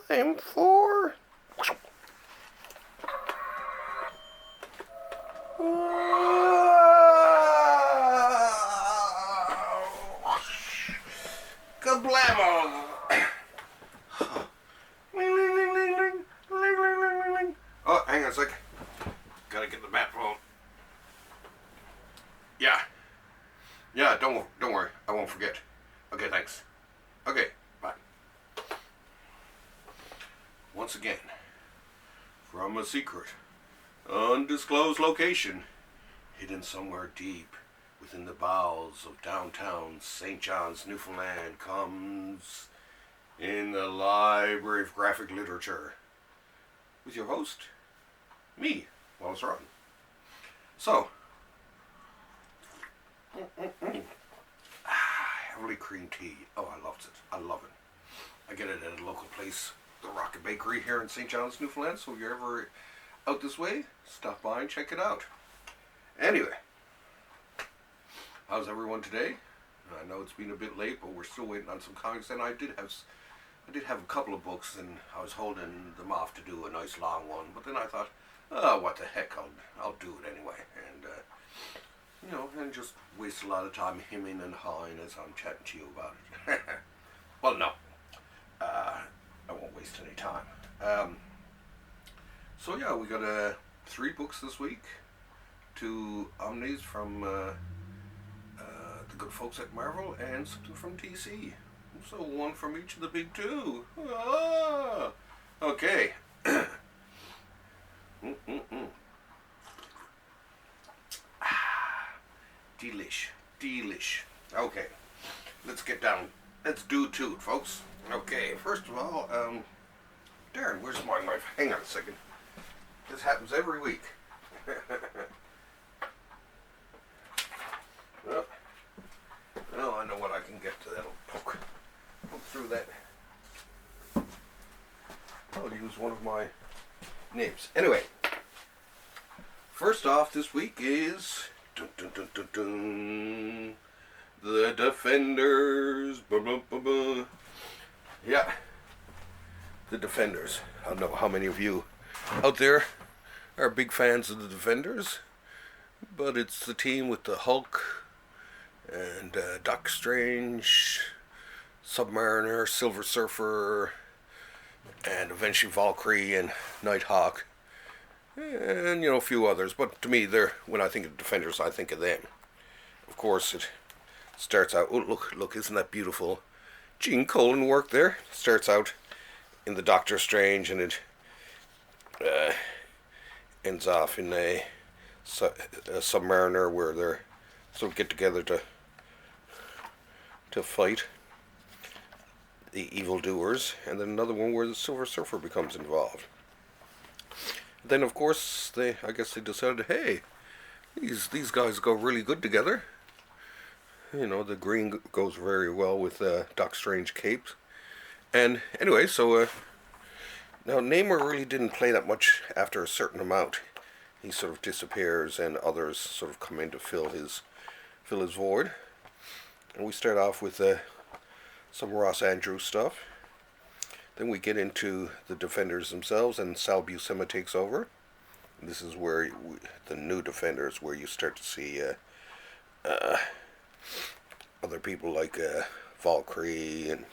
time for kablamo! Oh, hang on a sec. Gotta get the bat phone. Yeah, don't worry. I won't forget. Okay, thanks. Okay, bye. Once again, from a secret, undisclosed location, hidden somewhere deep within the bowels of downtown St. John's, Newfoundland, comes In the Library of Graphic Literature, with your host, me, Wallace Ryan. So, heavily cream tea. Oh, I love it. I love it. I get it at a local place, the Rocket Bakery here in St. John's, Newfoundland. So if you're ever out this way, stop by and check it out. Anyway, how's everyone today? I know it's been a bit late, but we're still waiting on some comics. And I did have a couple of books, and I was holding them off to do a nice long one. But then I thought, oh, what the heck? I'll do it anyway. And and just waste a lot of time hemming and hawing as I'm chatting to you about it. Well, no, I won't waste any time. So yeah, we got 3 books this week, 2 Omnis from the good folks at Marvel, and something from DC. So 1 from each of the big 2. Ah, okay. Delish. Okay, let's get down. Let's do to it, folks. Okay, first of all, Darren, where's my knife? Hang on a second. This happens every week. Well, I know what I can get to. That'll poke through that. I'll use one of my nibs. Anyway, first off this week is The Defenders. Yeah, The Defenders. I don't know how many of you out there are big fans of The Defenders, but it's the team with the Hulk and Doctor Strange, Submariner, Silver Surfer, and eventually Valkyrie and Nighthawk, and a few others. But to me, when I think of Defenders, I think of them. Of course, it starts out. Oh, look! Isn't that beautiful? Gene Colan work there. Starts out in the Doctor Strange, and it ends off in a Submariner, where they're sort of get together to fight the evildoers, and then another one where the Silver Surfer becomes involved. Then, of course, I guess they decided, hey, these guys go really good together. The green goes very well with Doc Strange capes. And anyway, so now Namor really didn't play that much after a certain amount. He sort of disappears, and others sort of come in to fill his void. And we start off with some Ross Andrews stuff. Then we get into the Defenders themselves, and Sal Buscema takes over. And this is where the new Defenders, where you start to see other people like Valkyrie, and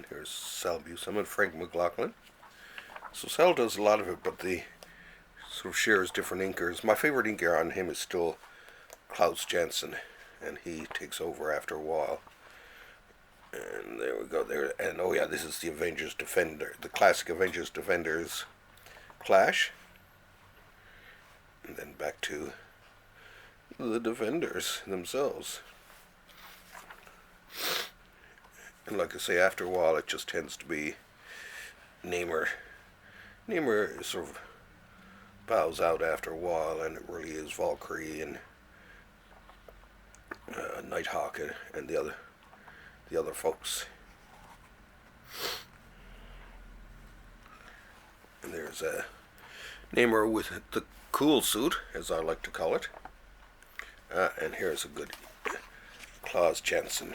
here's Sal Buscema and Frank McLaughlin. So Sal does a lot of it, but the sort of shares different inkers. My favorite inker on him is still Klaus Janson, and he takes over after a while. And there we go there. And oh yeah, this is the Avengers Defender, the classic Avengers Defenders clash. And then back to the Defenders themselves. And like I say, after a while, it just tends to be Namor. Namor sort of bows out after a while, and it really is Valkyrie and Nighthawk and the other folks. And there's Namor with the cool suit, as I like to call it. And here's a good Klaus Janson.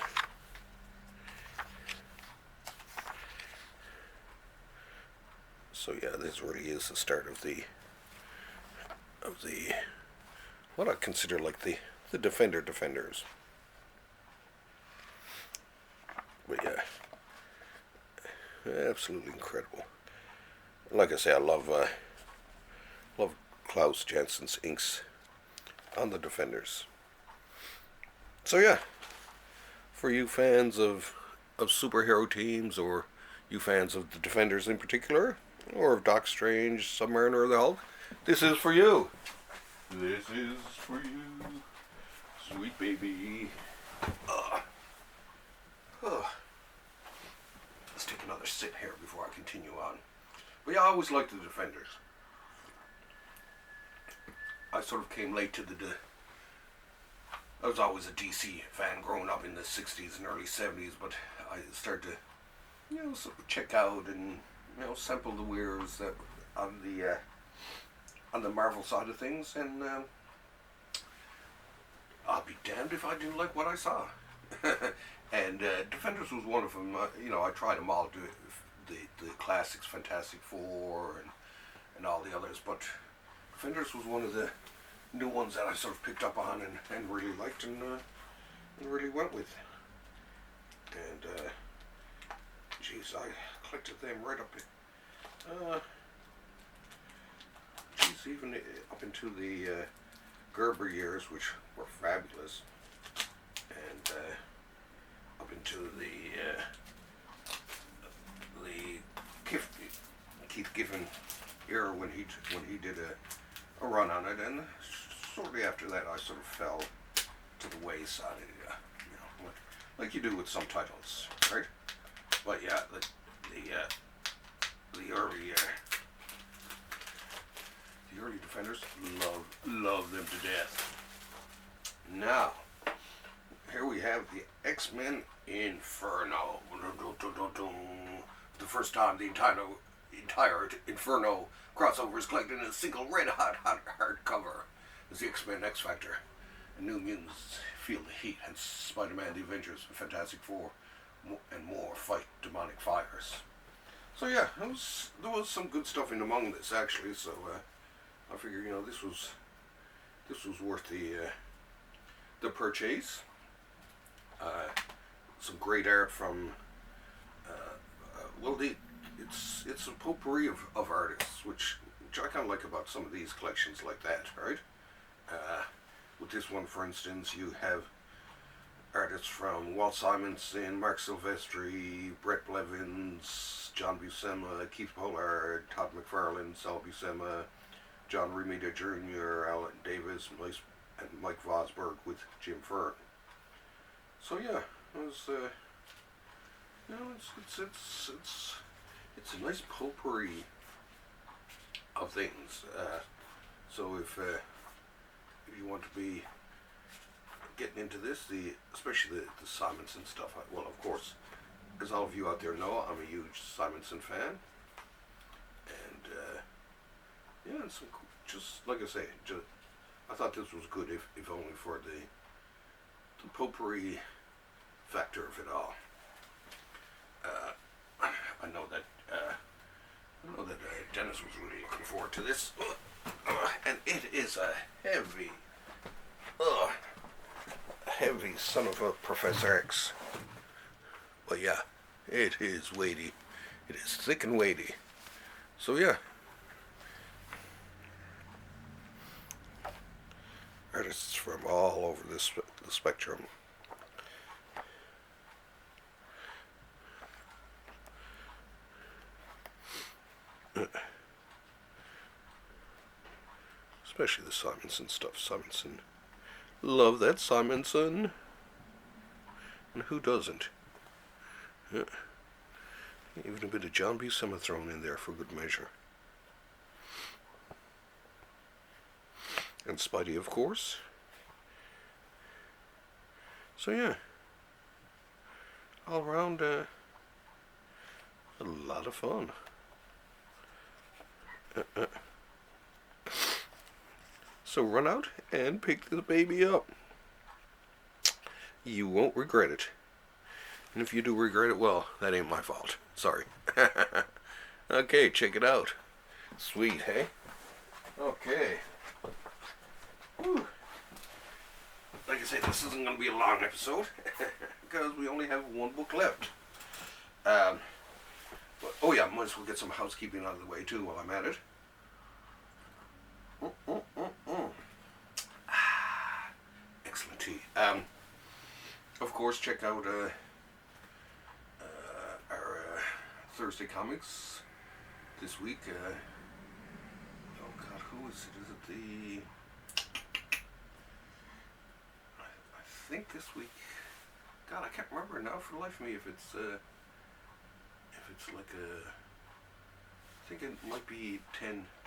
So yeah, this really is the start of the what I consider like the defenders. But yeah, absolutely incredible. Like I say, I love Klaus Jansson's inks on the defenders. So yeah, for you fans of superhero teams, or you fans of the defenders in particular, or of Doc Strange, Submariner, or the Hulk, this is for you. This is for you, sweet baby. Let's take another sip here before I continue on. But yeah, I always liked the defenders. I sort of came late to I was always a DC fan growing up in the 60s and early 70s, but I started to, sort of check out and, sample the wares that on the Marvel side of things, and I'll be damned if I didn't like what I saw. And Defenders was one of them. I tried them all, the classics, Fantastic Four, and all the others, but Defenders was one of the new ones that I sort of picked up on and really liked and really went with. And geez, I collected them right up even up into the Gerber years, which were fabulous, and up into the Keith Giffen era when he did a run on it, and shortly after that I sort of fell to the wayside, like you do with some titles, right? But yeah, the early Defenders, love them to death. Now, here we have the XMen Inferno. The first time the entire Inferno crossover is collected in a single red-hot hardcover as the X-Men X Factor and New Mutants Feel the Heat, and Spider-Man, the Avengers, and Fantastic Four, and more fight demonic fires. So yeah, there was some good stuff in among this, actually. So I figure this was worth the purchase. Some great art from it's a potpourri of artists, which I kind of like about some of these collections like that, right? With this one, for instance, you have artists from Walt Simonson, Mark Silvestri, Brett Blevins, John Buscema, Keith Pollard, Todd McFarlane, Sal Buscema, John Romita Jr., Alan Davis, and Mike Vosberg with Jim Fern. So yeah, it was it's a nice potpourri of things. So if you want to be getting into this, especially the Simonson stuff, well, of course, as all of you out there know, I'm a huge Simonson fan, and and some just like I say, I thought this was good, if only for the potpourri factor of it all. I know that Dennis was really looking forward to this, and it is a heavy son of a Professor X. But yeah, it is weighty. It is thick and weighty. So yeah, artists from all over the spectrum. Especially the Simonson stuff. Simonson. Love that Simonson. And who doesn't? Yeah. Even a bit of John Buscema thrown in there for good measure. And Spidey, of course. So yeah. All around, a lot of fun. So run out and pick the baby up. You won't regret it. And if you do regret it, well, that ain't my fault. Sorry. Okay, check it out. Sweet, hey? Okay. Whew. Like I say, this isn't going to be a long episode because we only have one book left. But, oh yeah, might as well get some housekeeping out of the way too while I'm at it. Excellent tea. Of course, check out our Thursday comics this week. Oh God, who is it? Is it the? I think this week. God, I can't remember now for the life of me if it's like a. I think it might be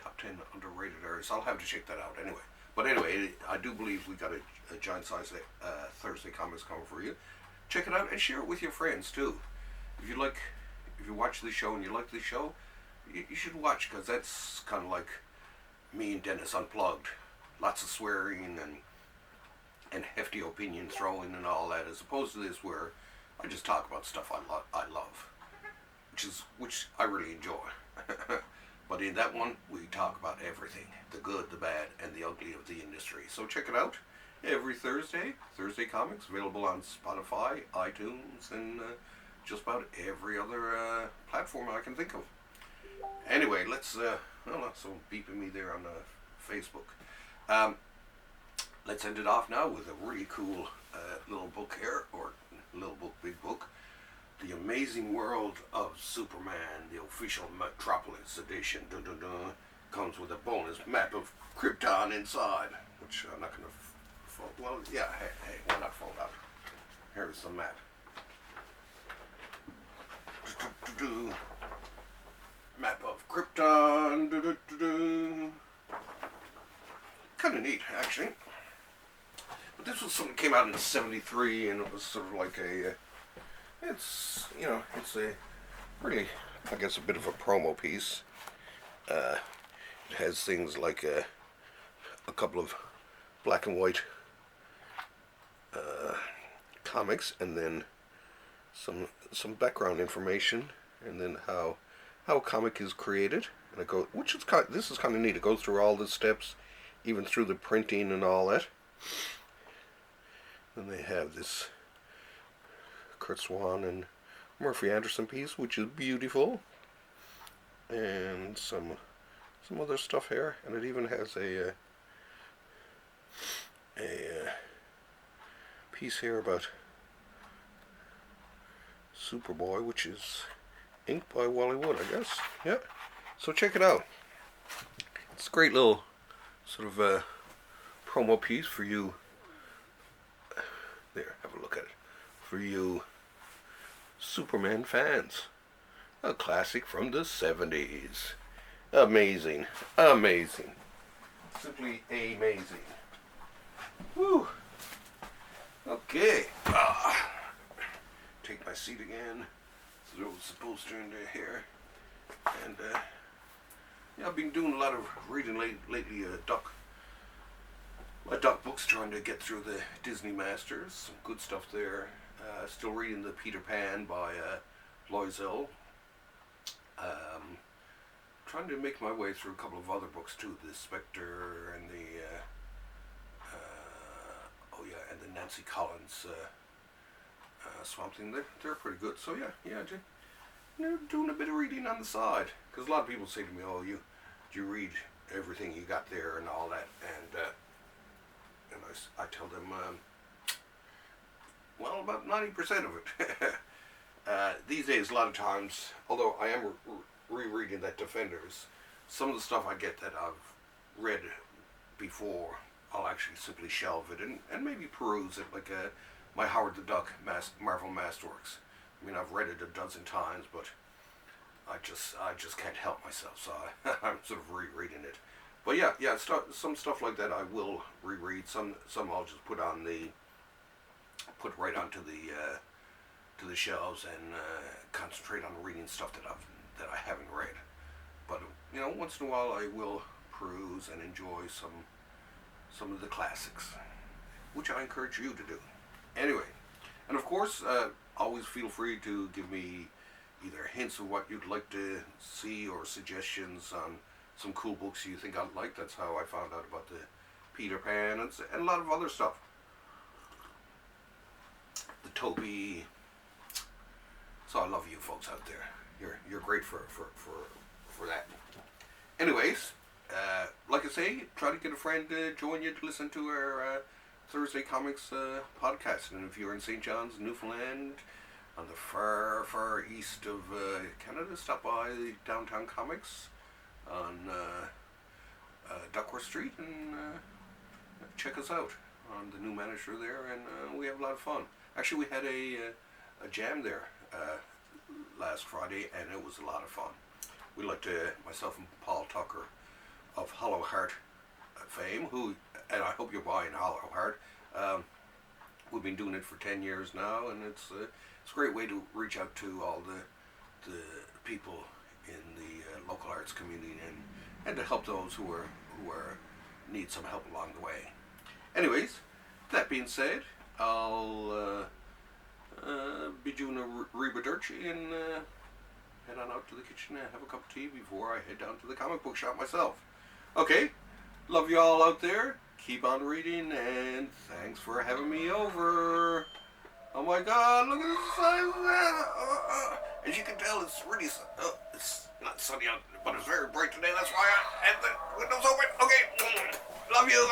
top 10 underrated areas. I'll have to check that out anyway. But anyway, I do believe we got a giant size Thursday comics coming for you. Check it out and share it with your friends too. If you watch the show and you like the show, you should watch, because that's kind of like me and Dennis Unplugged. Lots of swearing and hefty opinion throwing and all that, as opposed to this where I just talk about stuff I love, which I really enjoy. But in that one, we talk about everything, the good, the bad, and the ugly of the industry. So check it out every Thursday. Thursday Comics, available on Spotify, iTunes, and just about every other platform I can think of. Anyway, let's, someone beeping me there on Facebook. Let's end it off now with a really cool little book here, or little book, big book. The Amazing World of Superman, the official Metropolis edition, comes with a bonus map of Krypton inside, which I'm not going to fold. Well, yeah, hey, why not fold out? Here's the map. Map of Krypton. Kind of neat, actually. But this was something that came out in '73, and it was sort of like it's a really, I guess, a bit of a promo piece. It has things like a couple of black and white comics, and then some background information, and then how a comic is created. And this is kind of neat. It goes through all the steps, even through the printing and all that. Then they have this Kurt Swan and Murphy Anderson piece, which is beautiful, and some other stuff here, and it even has a piece here about Superboy, which is inked by Wally Wood, I guess. Yeah, so check it out. It's a great little sort of promo piece for you. There, have a look at it. For you Superman fans. A classic from the 70s. Amazing. Amazing. Simply amazing. Whew. Okay. Take my seat again. Throw the poster into here. And, I've been doing a lot of reading lately, duck books, trying to get through the Disney Masters. Some good stuff there. Still reading the Peter Pan by Loisel. Trying to make my way through a couple of other books too. The Spectre and the and the Nancy Collins Swamp Thing. They're pretty good. So doing a bit of reading on the side, because a lot of people say to me, "Oh, you read everything you got there and all that," and I tell them, well, about 90% of it. These days, a lot of times, although I am rereading that Defenders, some of the stuff I get that I've read before, I'll actually simply shelve it and maybe peruse it, like my Howard the Duck Marvel Masterworks. I mean, I've read it a dozen times, but I just can't help myself, so I'm sort of rereading it. But some stuff like that I will reread. Some I'll just put right onto to the shelves and concentrate on reading stuff that I haven't read. But once in a while I will peruse and enjoy some of the classics, which I encourage you to do. Anyway, and of course, always feel free to give me either hints of what you'd like to see or suggestions on some cool books you think I'd like. That's how I found out about the Peter Pan and a lot of other stuff. The Toby. So I love you folks out there. You're great for that. Anyways, like I say, try to get a friend to join you to listen to our Thursday Comics podcast. And if you're in St. John's, Newfoundland, on the far east of Canada, stop by the Downtown Comix on Duckworth Street and check us out. I'm the new manager there, and we have a lot of fun. Actually, we had a jam there last Friday, and it was a lot of fun. We like to, myself and Paul Tucker of Hollow Heart fame, and I hope you're buying Hollow Heart. We've been doing it for 10 years now, and it's a great way to reach out to all the people in the local arts community and to help those who need some help along the way. Anyways, that being said, I'll bid you a arrivederci and head on out to the kitchen and have a cup of tea before I head down to the comic book shop myself. Okay, love you all out there. Keep on reading, and thanks for having me over. Oh my God, look at the size of that. As you can tell, it's really, it's not sunny out, but it's very bright today. That's why I had the windows open. Okay, love you.